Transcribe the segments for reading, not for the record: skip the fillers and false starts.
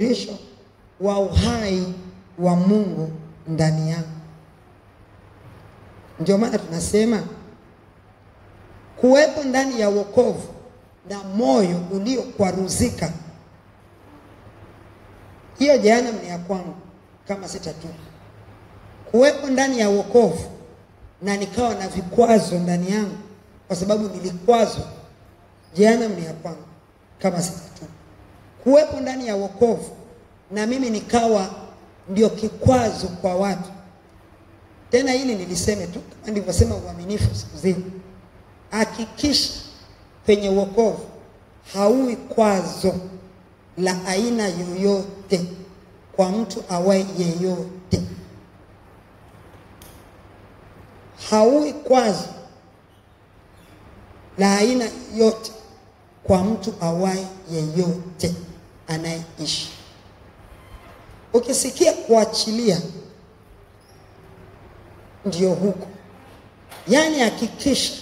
Dhihirisho wa uhai wa Mungu ndani yangu. Ndio maana tunasema kuwepo ndani ya wokovu na moyo uliokwaruzika, hiyo jehanamu ni ya kwangu kama sitatubu. Kuwepo ndani ya wokovu na nikawa na vikwazo ndani yangu kwa sababu nilikwazwa, jehanamu ni ya kwangu kama sitatubu. Kuwepo ndani ya wokovu na mimi nikawa ndio kikwazo kwa watu. Tena hili niliseme tu kama nilivyosema uaminifu siku zile. Hakikisha kwenye wokovu haui kwazo la aina yoyote kwa mtu awaye yeyote. Haui kwazo la aina yote kwa mtu awaye yeyote anayeishi. Ukisikia kuachilia ndio huko. Yani hakikisha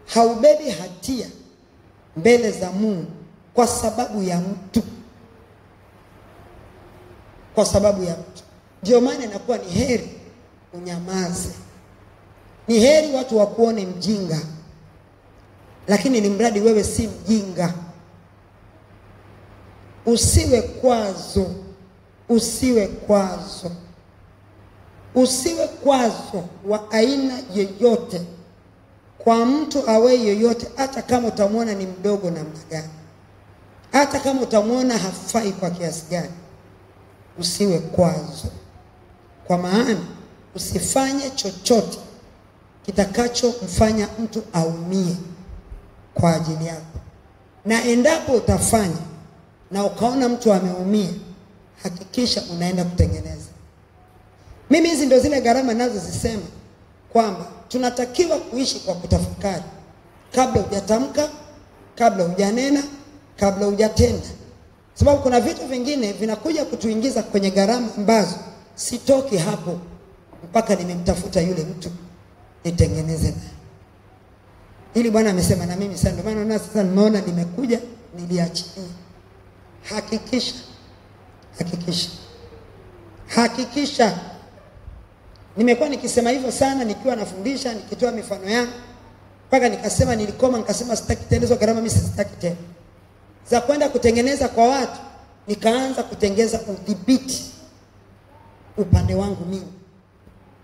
haubebi hatia mbele za Mungu kwa sababu ya mtu. Kwa sababu ya mtu. Ndio maana inakuwa ni heri unyamaze. Ni heri watu wakuone mjinga, lakini ni mradi wewe si mjinga. Usiwe kwazo. Usiwe kwazo. Usiwe kwazo wa aina yeyote kwa mtu awe yeyote, hata kama utamuona ni mdogo namna gani, hata kama utamuona hafai kwa kiasi gani. Usiwe kwazo, kwa maana usifanye chochote kitakacho mfanya mtu aumie kwa ajili yako. Na endapo utafanya na ukaona mtu ameumia, hakikisha unaenda kutengeneza. Mimi hizi ndio zile gharama nazo zisema kwamba tunatakiwa kuishi kwa kutafakari kabla hujatamka, kabla hujanena, kabla hujatenda. Sababu kuna vitu vingine vinakuja kutuingiza kwenye gharama ambazo sitoki hapo mpaka nimemtafuta yule mtu nitengeneze naye. Ili Bwana amesema na mimi sasa, ndio maana sasa nimeona nimekuja niliachilia. Hakikisha. Hakikisha. Hakikisha. Nimekuwa nikisema hivyo sana nikiwa nafundisha, nikitoa mifano yangu. Mpaka nikasema nilikoma, nikasema sitaki tena hizo gharama, mimi sitaki tena za kwenda kutengeneza kwa watu. Nikaanza kutengeza udhibiti upande wangu mimi.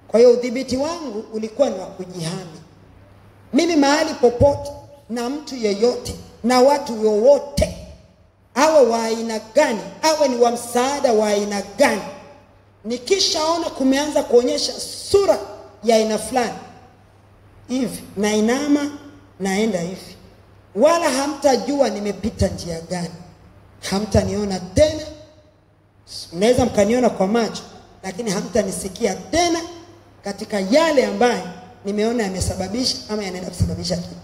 Kwa hiyo udhibiti wangu ulikuwa ni wa kujihami. Mimi mahali popote na mtu yeyote na watu wowote, awe wa aina gani, awe ni wa msaada wa aina gani, nikishaona kumeanza kuonyesha sura ya aina fulani hivi, na inama naenda hivi, wala hamtajua nimepita njia gani. Hamtaniona tena. Mnaweza mkaniona kwa macho, lakini hamtanisikia tena katika yale ambayo nimeona yamesababisha ama yanaenda kusababisha kitu.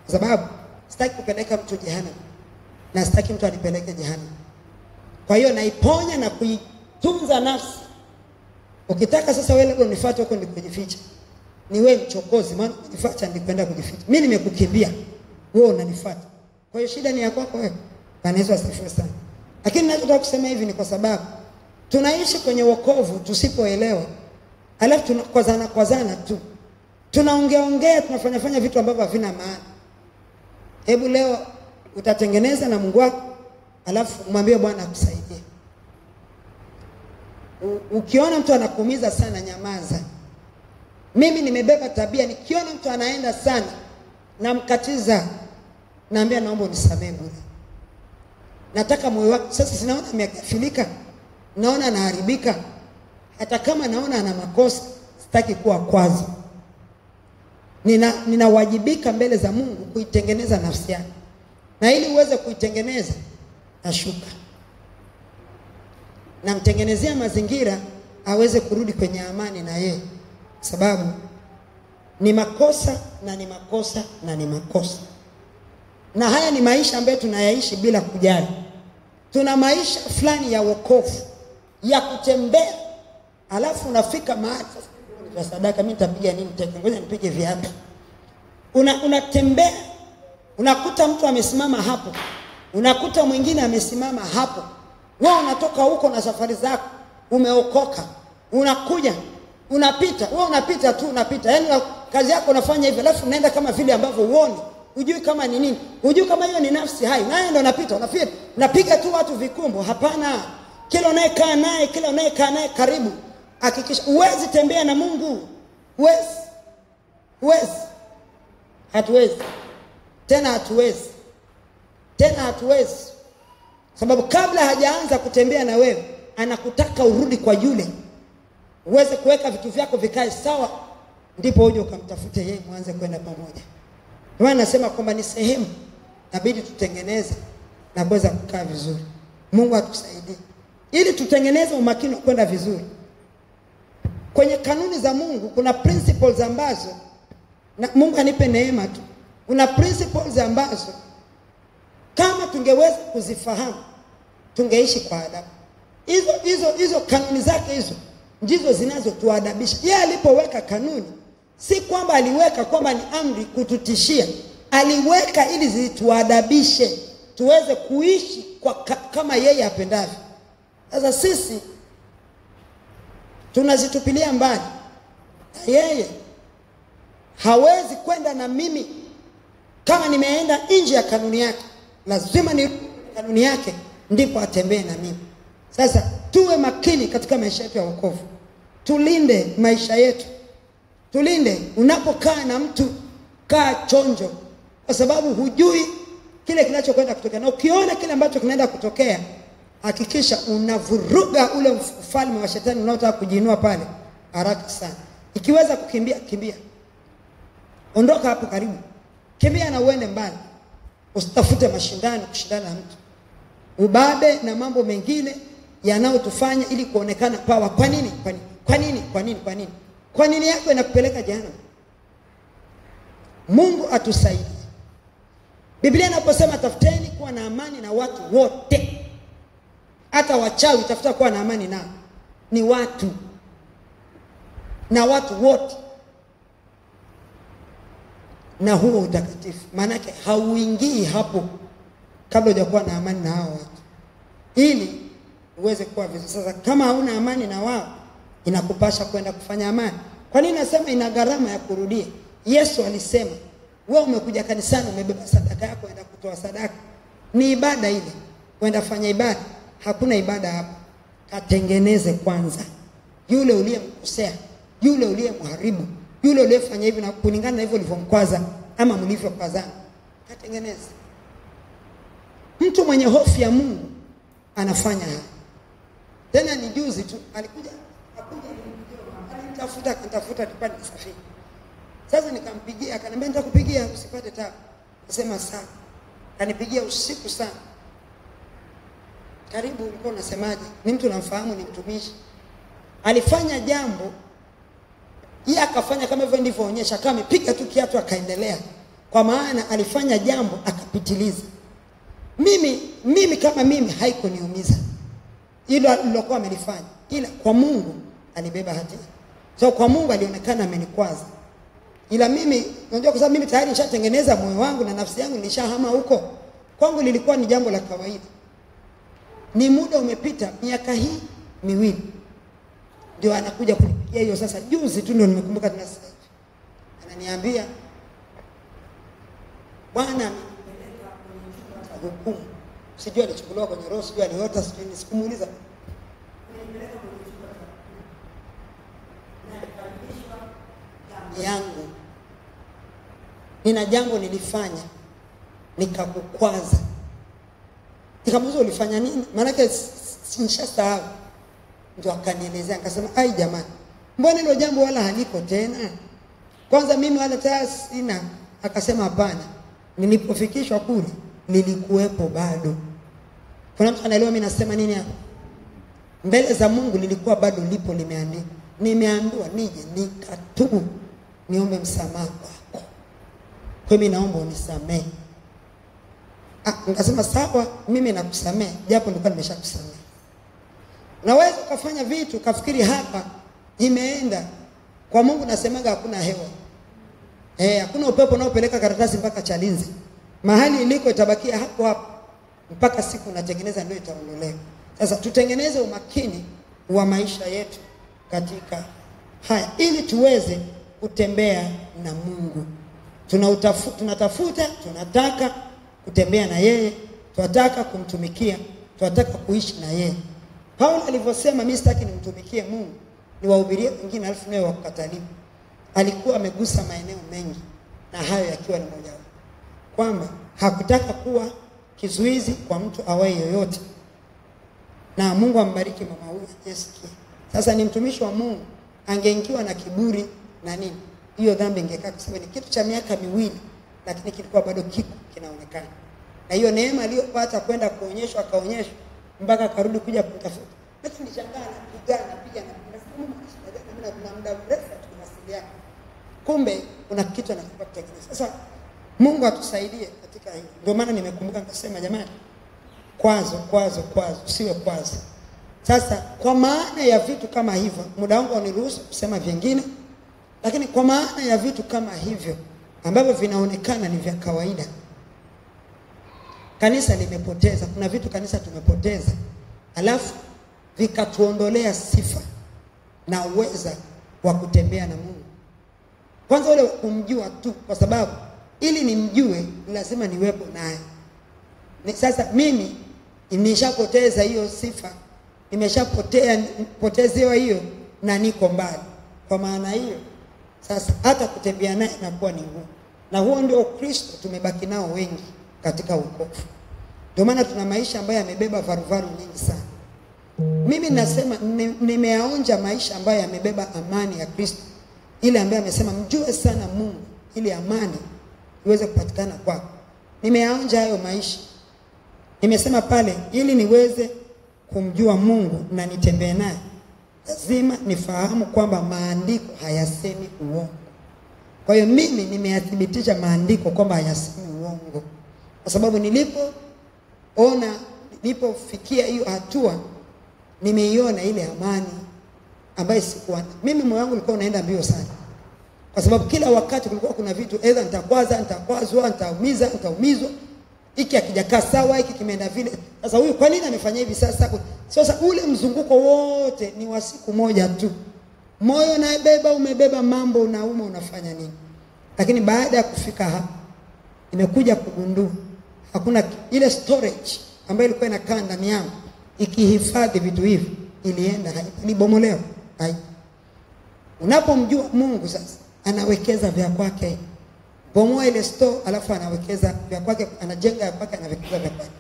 Kwa sababu sitaki kupeleka mtu jehanamu na sitaki mtu anipeleke jehanamu. Kwa hiyo naiponya na kuitunza nafsi. Ukitaka sasa wewe leo unifuate huko nikujificha, ni wewe mchokozi, maana unifuata nipenda kujificha. Mimi nimekukimbia, wewe unanifuata. Kwa hiyo shida ni yako wewe. Bwana Yesu asifiwe sana. Lakini ninachotaka kusema hivi ni kwa sababu tunaishi kwenye wokovu tusipoelewa. Alafu tunakwazana tu. Tunaongea, tunafanya vitu ambavyo havina maana. Hebu leo utatengeneza na Mungu wako, alafu mwambie Bwana akusaidie. Ukiona mtu anakuumiza sana, nyamaza. Mimi nimebeba tabia, nikiona mtu anaenda sana namkatiza, naambia naomba unisamehe bure. Nataka moyo wako sasa, sinaona amegafilika, naona anaharibika. Hata kama naona ana makosa, sitaki kuwa kwazo. Ninawajibika mbele za Mungu kuitengeneza nafsi yake. Na ili uweze kuitengeneza, nashuka. Namtengenezea mazingira aweze kurudi kwenye amani na yeye. Sababu ni makosa na ni makosa na ni makosa. Na haya ni maisha ambayo tunayaishi bila kujali. Tuna maisha fulani ya wokovu, ya kutembea. Alafu unafika mahali kwa sadaka, mimi nitapiga nini tena? Ngoja nipige viatu. Unatembea, unakuta mtu amesimama hapo, unakuta mwingine amesimama hapo. Wewe unatoka huko na safari zako, umeokoka, unakuja, unapita, wewe unapita tu, unapita. Yaani kazi yako unafanya hivi, alafu unaenda kama vile ambavyo uone, hujui kama ni nini, hujui kama hiyo ni nafsi hai. Naye ndo unapita, unapiga tu watu vikumbo. Hapana. Kila unayekaa naye karibu, hakikisha uwezi tembea na Mungu. Uwezi. Hatuwezi. Sababu kabla hajaanza kutembea na wewe, anakutaka urudi kwa yule, uweze kuweka vitu vyako vikae sawa, ndipo uje ukamtafute yeye, muanze kwenda pamoja. Bwana anasema kwamba ni sehemu inabidi tutengeneze na kuweza kukaa vizuri. Mungu atusaidie ili tutengeneze umakini wa kwenda vizuri. Kwenye kanuni za Mungu kuna principles ambazo, na Mungu anipe neema tu, kuna principles ambazo kama tungeweza kuzifahamu, tungeishi kwa adabu. Hizo kanuni zake hizo ndizo zinazotuadabisha. Yeye alipoweka kanuni, si kwamba aliweka kwamba ni amri kututishia. Aliweka ili zituadabishe, tuweze kuishi kama yeye apendavyo. Sasa sisi tunazitupilia mbali. Yeye hawezi kwenda na mimi kama nimeenda nje ya kanuni yake. Lazima ni kanuni yake ndipo atembee na mimi. Sasa tuwe makini katika maisha yetu ya wokovu. Tulinde maisha yetu. Tulinde. Unapokaa na mtu, kaa chonjo, kwa sababu hujui kile kinachokwenda kutokea. Na ukiona kile ambacho kinaenda kutokea, hakikisha unavuruga ule ufalme wa shetani unaotaka kujiinua pale haraka sana. Ikiweza kukimbia, kimbia. Ondoka hapo karibu. Kimbia na uende mbali. Usitafute mashindano, kushindana na mtu, ubabe na mambo mengine yanayotufanya ili kuonekana power. Kwa nini? Kwa nini yako inakupeleka jehanamu? Mungu atusaidie. Biblia inaposema tafuteni kuwa na amani na watu wote, hata wachawi tafuta kuwa na amani nao, ni watu na watu wote. Na huo utakatifu, maana yake hauingii hapo kabla hujakuwa na amani na hao watu, ili uweze kuwa vizuri. Sasa kama hauna amani na wao, inakupasha kwenda kufanya amani. Kwa nini nasema ina gharama ya kurudia? Yesu alisema, wewe umekuja kanisani, umebeba sadaka yako, uenda kutoa sadaka. Ni ibada ile. Uenda fanya ibada. Hakuna ibada hapa. Katengeneze kwanza. Yule uliyemkosea, yule uliyemharibu, yule uliyefanya hivi na kulingana na hivyo ulivyomkwaza ama mlivyokwazana, katengeneze. Mtu mwenye hofu ya Mungu anafanya haya. Tena ni juzi tu alikuja akanitafuta tupande safari. Sasa nikampigia, akaniambia nitakupigia usipate tabu. Nasema sawa. Kanipigia usiku sana. Karibu, ulikuwa unasemaje? Ni mtu namfahamu, ni mtumishi. Alifanya jambo, yeye akafanya kama hivyo ndivyoonyesha, kama amepiga tu kiatu akaendelea. Kwa maana alifanya jambo akapitiliza. Mimi kama mimi haikuniumiza hilo alilokuwa amelifanya, ila kwa Mungu alibeba hatia. So kwa Mungu alionekana amenikwaza. Ila mimi, unajua kwa sababu mimi tayari nishatengeneza moyo wangu na nafsi yangu, nilishahama huko. Kwangu lilikuwa ni jambo la kawaida. Ni muda umepita, miaka hii 2. Ndio anakuja kunipigia hiyo sasa. Juzi tu ndio nimekumbuka tena sasa. Ananiambia, Bwana amenipeleka kwenye chumba cha hukumu. Sijui alichukuliwa kwenye roho, sijui aliota, sijui sikumuuliza. Amenipeleka kwenye chumba cha hukumu. Na nikarudishwa yangu. Nina jambo nilifanya nikakukwaza. Nikamuuliza ulifanya nini? Maana yake nishasahau. Ndio akanielezea, akasema ai jamani, mbona hilo jambo wala haliko tena? Kwanza mimi wala tayari sina. Akasema hapana, nilipofikishwa kule nilikuwepo bado. Kuna mtu anaelewa mimi nasema nini hapa? Mbele za Mungu lilikuwa bado lipo, limeandikwa. Nimeambiwa nije nikatubu, niombe msamaha kwako. Kwa mimi naomba unisamehe. Nikasema sawa, mimi nakusamehe, japo nilikuwa nimeshakusamehe. Unaweza ukafanya vitu kafikiri hapa imeenda. Kwa Mungu nasemaga hakuna hewa. Hakuna upepo unaopeleka karatasi mpaka Chalinze. Mahali iliko itabakia hapo hapo mpaka siku unatengeneza ndio itaondolewa. Sasa tutengeneze umakini wa maisha yetu katika haya ili tuweze kutembea na Mungu. Tunatafuta, tunataka kutembea na yeye, tunataka kumtumikia, tunataka kuishi na yeye. Paulo alivyosema mimi sitaki nimtumikie Mungu, niwahubirie wengine alafu naye wakukataliwa. Alikuwa amegusa maeneo mengi, na hayo yakiwa ni moja wapo. Kwamba hakutaka kuwa kizuizi kwa mtu awaye yoyote. Na Mungu ambariki mama huyu Jessica. Sasa ni mtumishi wa Mungu, angeingiwa na kiburi na nini, hiyo dhambi ingekaa kwa sababu ni kitu cha miaka 2, lakini kilikuwa bado kiko kinaonekana. Na hiyo neema aliyopata kwenda kuonyeshwa akaonyeshwa mpaka akarudi kuja kutafuta. Lakini nishangaa napiga na muda mrefu tunawasiliana. Kumbe kuna kitu anakupa kutengeneza. Sasa Mungu atusaidie katika hili. Ndio maana nimekumbuka nikasema jamani, kwazo usiwe kwazo. Sasa kwa maana ya vitu kama hivyo, muda wangu uniruhusu kusema vingine, lakini kwa maana ya vitu kama hivyo ambavyo vinaonekana ni vya kawaida, kanisa limepoteza. Kuna vitu kanisa tumepoteza, alafu vikatuondolea sifa na uweza wa kutembea na Mungu. Kwanza ule kumjua tu, kwa sababu ili nimjue lazima niwepo naye. Sasa mimi nimeshapoteza hiyo sifa, nimeshapotezewa hiyo na niko mbali. Kwa maana hiyo sasa hata kutembea naye inakuwa ni ngumu. Na huo ndio Kristo tumebaki nao wengi katika wokovu. Ndio maana tuna maisha ambayo yamebeba varuvaru nyingi sana. Mimi nasema nimeaonja maisha ambayo yamebeba amani ya Kristo, ile ambaye amesema mjue sana Mungu ili amani iweze kupatikana kwako. Nimeaonja hayo maisha. Nimesema pale ili niweze kumjua Mungu na nitembee naye, lazima nifahamu kwamba maandiko hayasemi uongo. Kwa hiyo mimi nimeyathibitisha maandiko kwamba hayasemi uongo. Kwa sababu nilipofikia hiyo hatua, nimeiona ile amani ambayo sikuwa. Mimi moyo wangu ulikuwa unaenda mbio sana. Kwa sababu kila wakati kulikuwa kuna vitu, either nitakwazwa, nitaumizwa. Hiki hakijakaa sawa, hiki kimeenda vile. Sasa huyu kwa nini amefanya hivi sasa? Sasa ule mzunguko wote ni wa siku moja tu. Moyo umebeba mambo, unauma, unafanya nini? Lakini baada ya kufika hapa, nimekuja kugundua hakuna ile storage ambayo ilikuwa inakaa ndani yangu ikihifadhi vitu hivi, ilibomolewa. Unapomjua Mungu sasa, anawekeza vya kwake. Bomoa ile store, alafu anawekeza vya kwake, anajenga vya kwake, anawekeza vya kwake.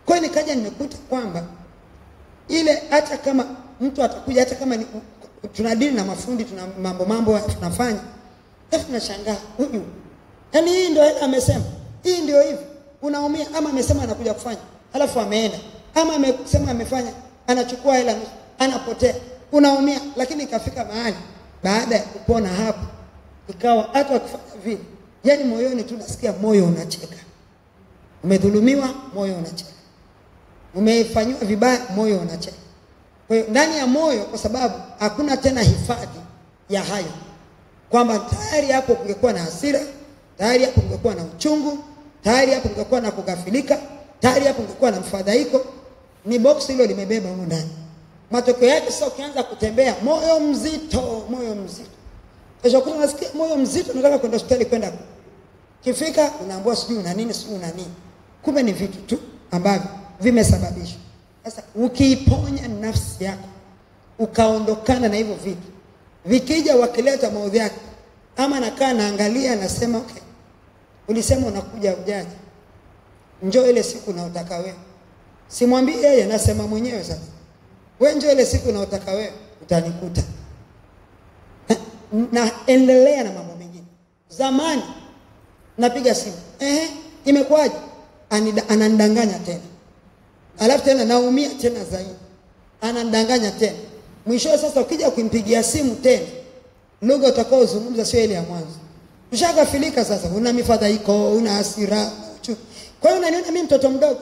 Kwa hiyo nikaja nimekuta kwamba ile hata kama mtu atakuja, hata kama tunadili na mafundi, tuna mambo tunafanya, alafu tunashangaa huyu, yaani hii ndio amesema, hii ndio hivi, unaumia. Ama amesema anakuja kufanya, alafu ameenda. Ama amesema amefanya, anachukua hela, anapotea, unaumia. Lakini ikafika mahali baada ya kupona hapo, ikawa hata wakifanya vile, yaani moyoni tu nasikia moyo unacheka. Umedhulumiwa, moyo unacheka. Umefanywa vibaya, moyo unacheka. Kwa hiyo ndani ya moyo, kwa sababu hakuna tena hifadhi ya hayo, kwamba tayari hapo kungekuwa na hasira, tayari hapo kungekuwa na uchungu, tayari hapo kungekuwa na kugafilika, tayari hapo kungekuwa na mfadhaiko. Ni box hilo limebeba huko ndani. Matokeo yake sasa ukianza kutembea, moyo mzito. Kesho kuna unasikia moyo mzito, unataka kwenda hospitali kwenda. Kifika unaambiwa sijui una nini. Kumbe ni vitu tu ambavyo vimesababishwa. Sasa ukiiponya nafsi yako, ukaondokana na hivyo vitu, vikija wakileta maudhi yake, ama nakaa naangalia nasema okay, ulisema unakuja ujaje, njoo ile siku unaotaka wewe. Simwambii yeye, nasema mwenyewe sasa. Wewe njoo ile siku unaotaka wewe, utanikuta. Na endelea na mambo mengine. Zamani napiga simu, imekwaje? Ananidanganya tena. Alafu tena naumia tena zaidi. Ananidanganya tena. Mwisho sasa ukija kumpigia simu tena, lugha utakaozungumza sio ile ya mwanzo. Ushagafilika sasa, una mifadhaiko, una hasira, kwa hiyo unaniona mimi mtoto mdogo,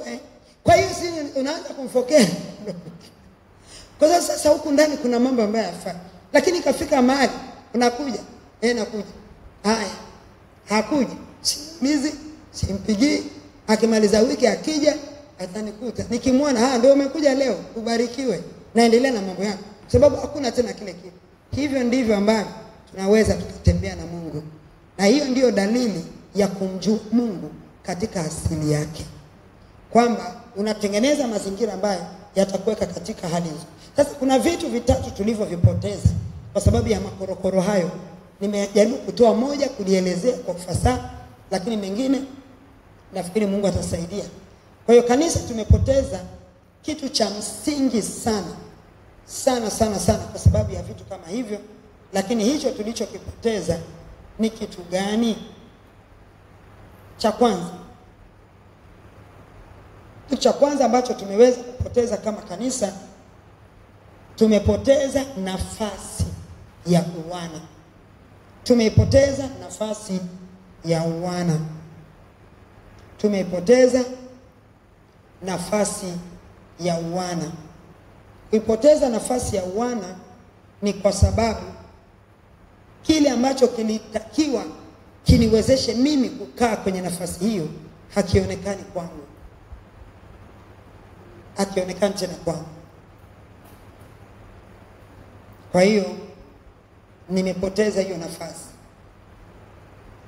Kwa hiyo si unaanza kumfokea. Kwa sababu sasa huku ndani kuna mambo ambayo yafaa. Lakini kafika mahali unakuja, nakuja. Haya. Hakuji. Simizi, simpigii. Akimaliza wiki akija, atanikuta. Nikimwona, ndio umekuja leo, ubarikiwe, naendelea na mambo yako, sababu hakuna tena kile kitu. Hivyo ndivyo ambavyo tunaweza tukatembea na Mungu, na hiyo ndiyo dalili ya kumjua Mungu katika asili yake, kwamba unatengeneza mazingira ambayo yatakuweka katika hali nzuri. Sasa kuna vitu vitatu tulivyovipoteza kwa sababu ya makorokoro hayo. Nimejaribu kutoa moja kulielezea kwa ufasaha, lakini mengine nafikiri Mungu atasaidia. Kwa hiyo kanisa tumepoteza kitu cha msingi sana sana sana sana kwa sababu ya vitu kama hivyo. Lakini hicho tulichokipoteza ni kitu gani? Cha kwanza, kitu cha kwanza ambacho tumeweza kupoteza kama kanisa, tumepoteza nafasi ya uwana. Tumeipoteza nafasi ya uwana. Tumeipoteza nafasi ya uwana. Kuipoteza nafasi ya uwana ni kwa sababu kile ambacho kilitakiwa kiniwezeshe mimi kukaa kwenye nafasi hiyo hakionekani kwangu. Hakionekani tena kwangu. Kwa hiyo nimepoteza hiyo nafasi.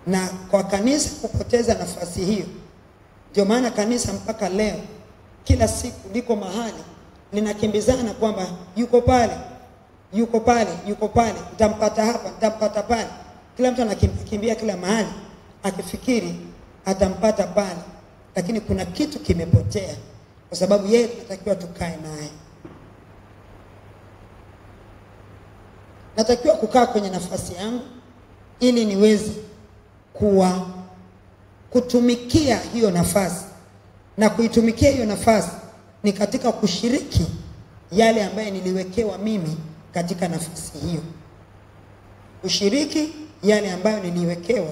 Na kwa kanisa kupoteza nafasi hiyo, ndio maana kanisa mpaka leo kila siku liko mahali linakimbizana kwamba yuko pale, yuko pale, yuko pale, nitampata hapa, nitampata pale. Kila mtu anakimbia kila mahali akifikiri atampata pale, lakini kuna kitu kimepotea kwa sababu yeye tunatakiwa tukae naye. Natakiwa kukaa kwenye nafasi yangu ili niweze kutumikia hiyo nafasi, na kuitumikia hiyo nafasi ni katika kushiriki yale ambaye niliwekewa mimi katika nafasi hiyo. Kushiriki yale ambayo niliwekewa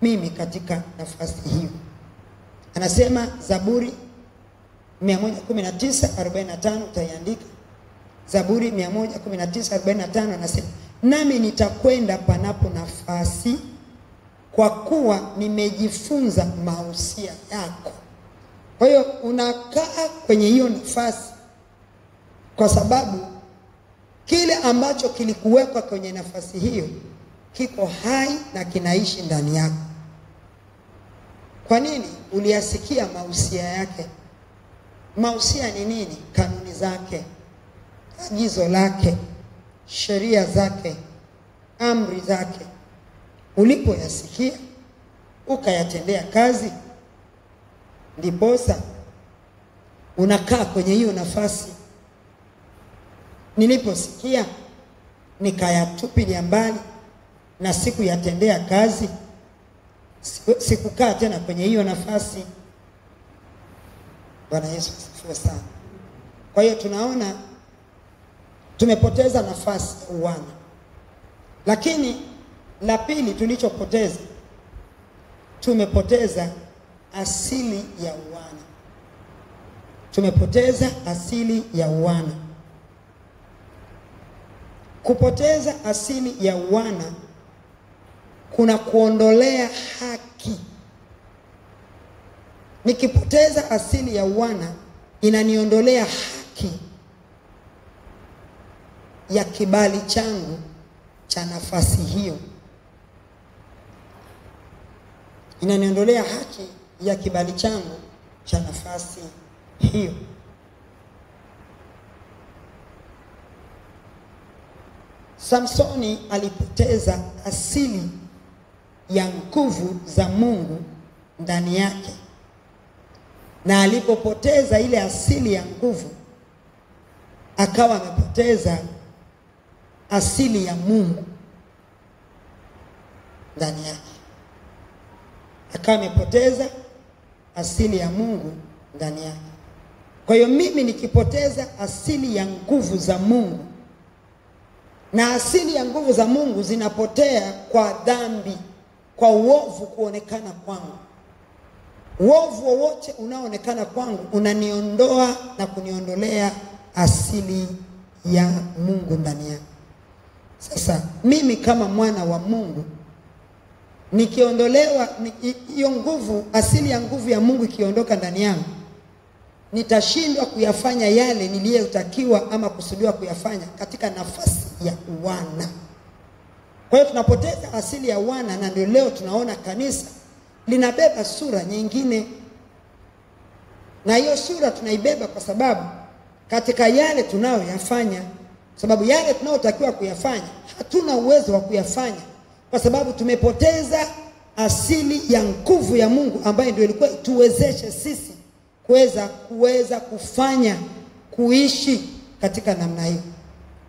mimi katika nafasi hiyo. Anasema Zaburi 119:45, utaiandika. Zaburi 119:45 anasema, nami nitakwenda panapo nafasi, kwa kuwa nimejifunza mausia yako. Kwa hiyo unakaa kwenye hiyo nafasi kwa sababu kile ambacho kilikuwekwa kwenye nafasi hiyo kiko hai na kinaishi ndani yako. Kwa nini? Uliyasikia mausia yake. Mausia ni nini? Kanuni zake, agizo lake, sheria zake, amri zake. Ulipoyasikia ukayatendea kazi, ndiposa unakaa kwenye hiyo nafasi. Niliposikia nikayatupilia mbali na sikuyatendea kazi, sikukaa tena kwenye hiyo nafasi. Bwana Yesu asifiwe sana. Kwa hiyo tunaona tumepoteza nafasi ya uwana. Lakini la pili tulichopoteza, tumepoteza asili ya uwana. Tumepoteza asili ya uwana. Kupoteza asili ya uwana kuna kuondolea haki. Nikipoteza asili ya uwana, inaniondolea haki ya kibali changu cha nafasi hiyo. Inaniondolea haki ya kibali changu cha nafasi hiyo. Samsoni alipoteza asili ya nguvu za Mungu ndani yake. Na alipopoteza ile asili ya nguvu, akawa amepoteza asili ya Mungu ndani yake. Akawa amepoteza asili ya Mungu ndani yake. Kwa hiyo mimi nikipoteza asili ya nguvu za Mungu, na asili ya nguvu za Mungu zinapotea kwa dhambi, kwa uovu kuonekana kwangu. Uovu wowote unaoonekana kwangu unaniondoa na kuniondolea asili ya Mungu ndani yangu. Sasa mimi kama mwana wa Mungu, nikiondolewa hiyo nguvu, asili ya nguvu ya Mungu ikiondoka ndani yangu, nitashindwa kuyafanya yale niliyotakiwa ama kusudiwa kuyafanya katika nafasi ya uwana. Kwa hiyo tunapoteza asili ya uwana, na ndio leo tunaona kanisa linabeba sura nyingine. Na hiyo sura tunaibeba kwa sababu katika yale tunayoyafanya, sababu yale tunayotakiwa kuyafanya hatuna uwezo wa kuyafanya kwa sababu tumepoteza asili ya nguvu ya Mungu ambayo ndio ilikuwa tuwezeshe sisi kuweza kufanya kuishi katika namna hiyo.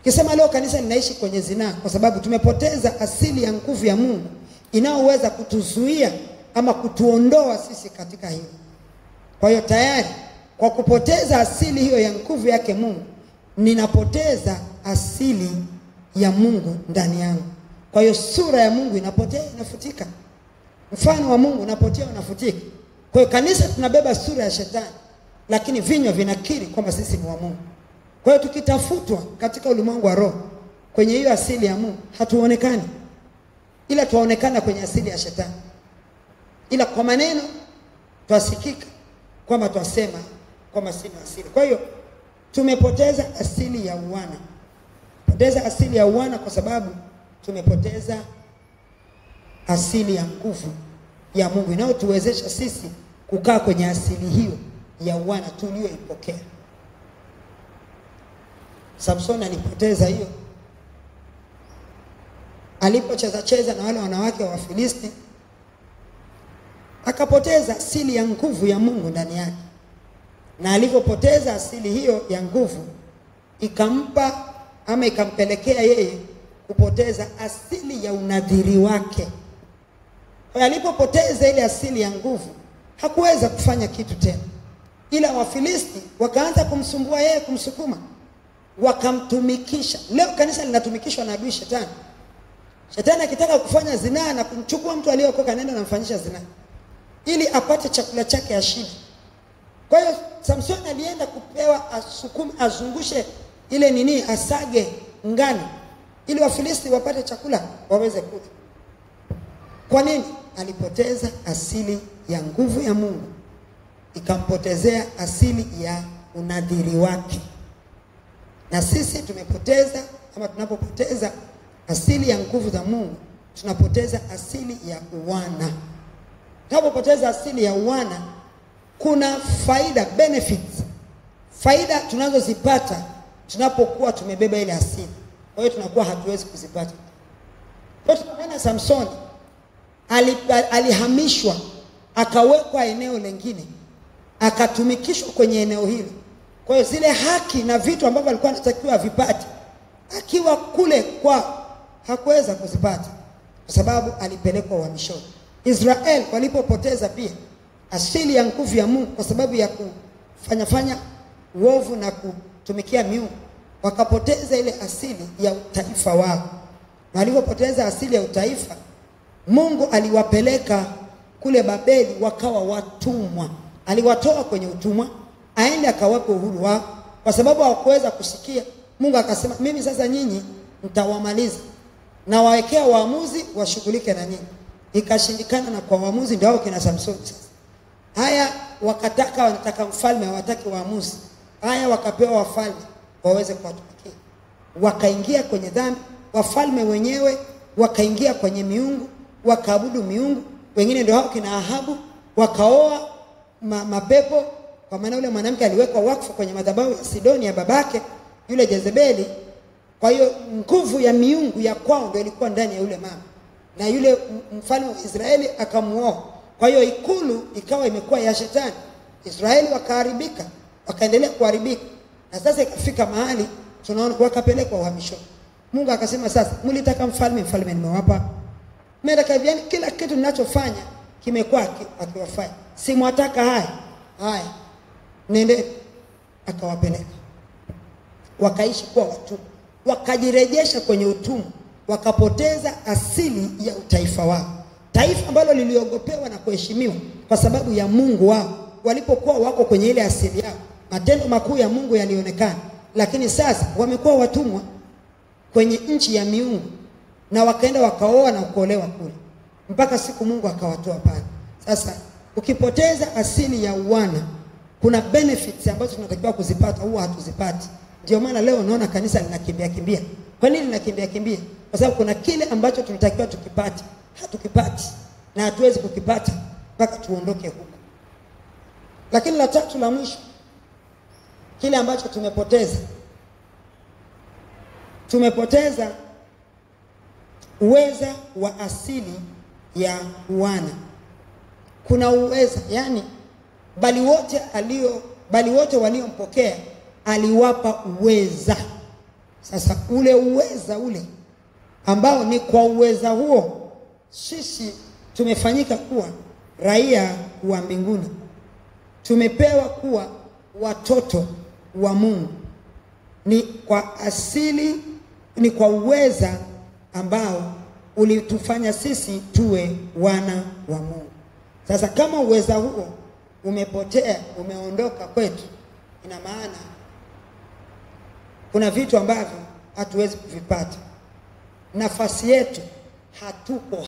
Kisema leo kanisa linaishi kwenye zinaa kwa sababu tumepoteza asili ya nguvu ya Mungu inayoweza kutuzuia ama kutuondoa sisi katika hiyo. Kwa hiyo tayari kwa kupoteza asili hiyo ya nguvu yake Mungu, ninapoteza asili ya Mungu ndani yangu. Kwa hiyo sura ya Mungu inapotea, inafutika. Mfano wa Mungu unapotea, unafutika. Kwa hiyo kanisa tunabeba sura ya shetani, lakini vinywa vinakiri kwamba sisi ni wa Mungu. Kwa hiyo tukitafutwa katika ulimwengu wa roho kwenye hiyo asili ya Mungu, hatuonekani, ila tuonekana kwenye asili ya shetani. Ila kwa maneno twasikika kwamba twasema kwamba si asili. Kwa hiyo tumepoteza asili ya uwana. Poteza asili ya uwana kwa sababu tumepoteza asili ya nguvu ya Mungu inayotuwezesha sisi kukaa kwenye asili hiyo ya uwana tuliyoipokea. Samsoni alipoteza hiyo alipocheza na wale wanawake wa Filisti, akapoteza asili ya nguvu ya Mungu ndani yake. Na alipopoteza asili hiyo ya nguvu, ikampa ama ikampelekea yeye kupoteza asili ya unadhiri wake. Kwa alipopoteza ile asili ya nguvu, hakuweza kufanya kitu tena. Ila Wafilisti wakaanza kumsumbua yeye, kumsukuma, wakamtumikisha. Leo kanisa linatumikishwa na adui shetani. Shetani akitaka kufanya zinaa na kumchukua mtu aliyeokoka, nenda namfanyisha zinaa ili apate chakula chake ashibe. Kwa hiyo Samsoni alienda kupewa azungushe ile asage ngano ili Wafilisti wapate chakula waweze kula. Kwa nini? Alipoteza asili ya nguvu ya Mungu, ikampotezea asili ya unadhiri wake. Na sisi tumepoteza, ama tunapopoteza asili ya nguvu za Mungu, tunapoteza asili ya uwana. Tunapopoteza asili ya uwana, kuna faida, benefits, faida tunazozipata tunapokuwa tumebeba ile asili. Kwa hiyo tunakuwa hatuwezi kuzipata. Kwa hiyo tunaona Samsoni alihamishwa, akawekwa eneo lingine, akatumikishwa kwenye eneo hilo. Kwa hiyo zile haki na vitu ambavyo alikuwa anatakiwa vipate, akiwa kule kwa hakuweza kuzipata kwa sababu alipelekwa uhamishoni. Israeli walipopoteza pia asili ya nguvu ya Mungu kwa sababu ya kufanya uovu na kutumikia miungu, wakapoteza ile asili ya utaifa wao. Na walipopoteza asili ya utaifa, Mungu aliwapeleka kule Babeli, wakawa watumwa. Aliwatoa kwenye utumwa aende akawapa uhuru wao, kwa sababu hawakuweza kusikia. Mungu akasema, mimi sasa nyinyi mtawamaliza na wawekea waamuzi washughulike na nyinyi. Ikashindikana, na kwa waamuzi ndio hao kina Samsoni sasa. Haya wanataka mfalme, hawataki waamuzi. Haya wakapewa wafalme waweze kuwatumikia. Wakaingia kwenye dhambi, wafalme wenyewe wakaingia kwenye miungu, wakaabudu miungu. Wengine ndio hao kina Ahabu, wakaoa mapepo, kwa maana yule mwanamke aliwekwa wakfu kwenye madhabahu ya Sidoni ya babake yule Jezebeli. Kwa hiyo nguvu ya miungu ya kwao ndio ilikuwa ndani ya yule mama, na yule mfalme wa Israeli akamuoa. Kwa hiyo ikulu ikawa imekuwa ya shetani. Israeli wakaharibika, wakaendelea kuharibika, na sasa ikafika mahali tunaona wakapelekwa uhamishoni. Mungu akasema, sasa mlitaka mfalme nimewapa. Mmetaka hivi, kila kitu ninachofanya kimekuwa akiwafanya. Si mwataka haya nende, akawapeleka. Wakaishi kuwa watumwa, wakajirejesha kwenye utumwa, wakapoteza asili ya utaifa wao. Taifa ambalo liliogopewa na kuheshimiwa kwa sababu ya Mungu wao. Walipokuwa wako kwenye ile asili yao, matendo makuu ya Mungu yalionekana. Lakini sasa wamekuwa watumwa kwenye nchi ya miungu, na wakaenda wakaoa na kuolewa kule, mpaka siku Mungu akawatoa pale. Sasa ukipoteza asili ya uwana kuna benefits ambazo tunatakiwa kuzipata huwa hatuzipati. Ndio maana leo unaona kanisa linakimbia. Kwa nini linakimbia? Kwa sababu kuna kile ambacho tunatakiwa tukipate, hatukipati na hatuwezi kukipata mpaka tuondoke huko. Lakini la tatu la mwisho, kile ambacho tumepoteza uweza wa asili ya wana. Kuna uweza, yani bali wote waliompokea aliwapa uweza. Sasa ule uweza ambao ni kwa uweza huo sisi tumefanyika kuwa raia wa mbinguni. Tumepewa kuwa watoto wa Mungu. Ni kwa asili, ni kwa uweza ambao ulitufanya sisi tuwe wana wa Mungu. Sasa kama uweza huo umepotea, umeondoka kwetu, ina maana kuna vitu ambavyo hatuwezi kuvipata. Nafasi yetu hatupo